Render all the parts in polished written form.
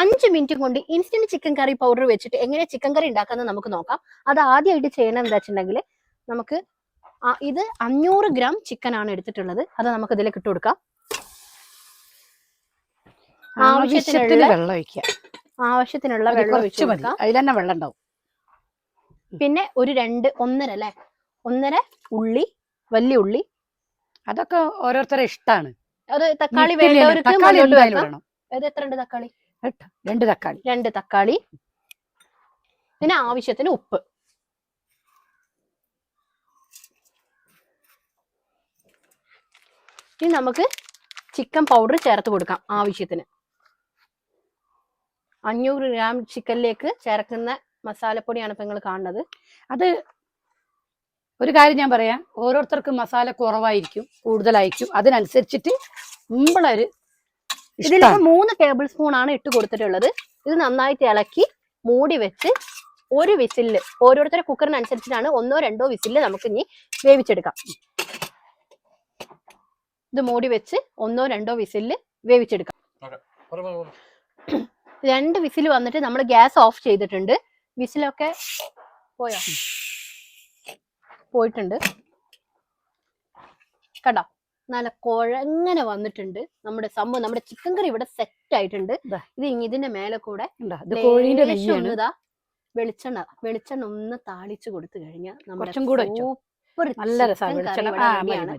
5 minute കൊണ്ട് instant chicken curry powder വെച്ചിട്ട് എങ്ങനെ ചിക്കൻ കറി ഉണ്ടാക്കാന്ന് നമുക്ക് നോക്കാം. അത് ആദ്യമായിട്ട് ചെയ്യണം എന്താ വെച്ചിട്ടുണ്ടെങ്കിൽ നമുക്ക് ഇത് 500 ഗ്രാം ചിക്കൻ ആണ് എടുത്തിട്ടുള്ളത്. അത് നമുക്ക് ഇതിലേക്ക് ഇട്ട് കൊടുക്കാം. ആവശ്യത്തിനുള്ള വെള്ളം ഒഴിക്കുക. ആവശ്യത്തിനുള്ള വെള്ളം ഒഴിച്ചു കൊടുക്കാം. അതിൽ തന്നെ വെള്ളം ഉണ്ടാവും. പിന്നെ ഒരു 1.5 ഉള്ളി, വലിയ ഉള്ളി. അതൊക്കെ ഓരോരുത്തരുടെ ഇഷ്ടമാണ്. അത് തക്കാളി വേണ്ടവർക്ക് അത് എത്ര ഉണ്ട് തക്കാളി? 2 തക്കാളി. 2 തക്കാളി. പിന്നെ ആവശ്യത്തിന് ഉപ്പ്. ഇനി നമുക്ക് ചിക്കൻ പൗഡർ ചേർത്ത് കൊടുക്കാം ആവശ്യത്തിന്. 500 ഗ്രാം ചിക്കനിലേക്ക് ചേർക്കുന്ന മസാലപ്പൊടിയാണ് ഇപ്പൊ നിങ്ങൾ കാണുന്നത്. അത് ഒരു കാര്യം ഞാൻ പറയാം, ഓരോരുത്തർക്കും മസാല കുറവായിരിക്കും, കൂടുതലായിരിക്കും. അതിനനുസരിച്ചിട്ട് മുമ്പളൊരു ഇതിലിപ്പോ 3 ടേബിൾ സ്പൂൺ ആണ് ഇട്ട് കൊടുത്തിട്ടുള്ളത്. ഇത് നന്നായിട്ട് ഇളക്കി മൂടി വെച്ച് ഒരു വിസിലില്, ഓരോരുത്തരുടെ കുക്കറിനനുസരിച്ചിട്ടാണ് 1-2 വിസിലില് നമുക്ക് ഇനി വേവിച്ചെടുക്കാം. ഇത് മൂടി വെച്ച് 1-2 വിസിലില് വേവിച്ചെടുക്കാം. 2 വിസിൽ വന്നിട്ട് നമ്മൾ ഗ്യാസ് ഓഫ് ചെയ്തിട്ടുണ്ട്. വിസിലൊക്കെ പോയിട്ടുണ്ട്. കണ്ടോ, നല്ല കുഴങ്ങനെ വന്നിട്ടുണ്ട് നമ്മുടെ സംഭവം. നമ്മുടെ ചിക്കൻ കറി ഇവിടെ സെറ്റ് ആയിട്ടുണ്ട്. ഇത് ഇതിന്റെ മേലെ കൂടെ വെളിച്ചെണ്ണ ഒന്ന് താളിച്ചു കൊടുത്തു കഴിഞ്ഞാൽ നമ്മുടെ സൂപ്പർ നല്ല രസമാണ്.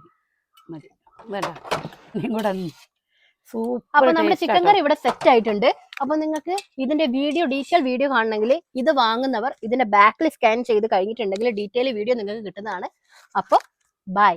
അപ്പൊ നമ്മുടെ ചിക്കൻ കറി ഇവിടെ സെറ്റ് ആയിട്ടുണ്ട്. അപ്പൊ നിങ്ങൾക്ക് ഇതിന്റെ ഡീറ്റെയിൽ വീഡിയോ കാണണമെങ്കിൽ ഇത് വാങ്ങുന്നവർ ഇതിന്റെ ബാക്കിൽ സ്കാൻ ചെയ്ത് കഴിഞ്ഞിട്ടുണ്ടെങ്കിൽ ഡീറ്റെയിൽ വീഡിയോ നിങ്ങൾക്ക് കിട്ടുന്നതാണ്. അപ്പൊ ബൈ.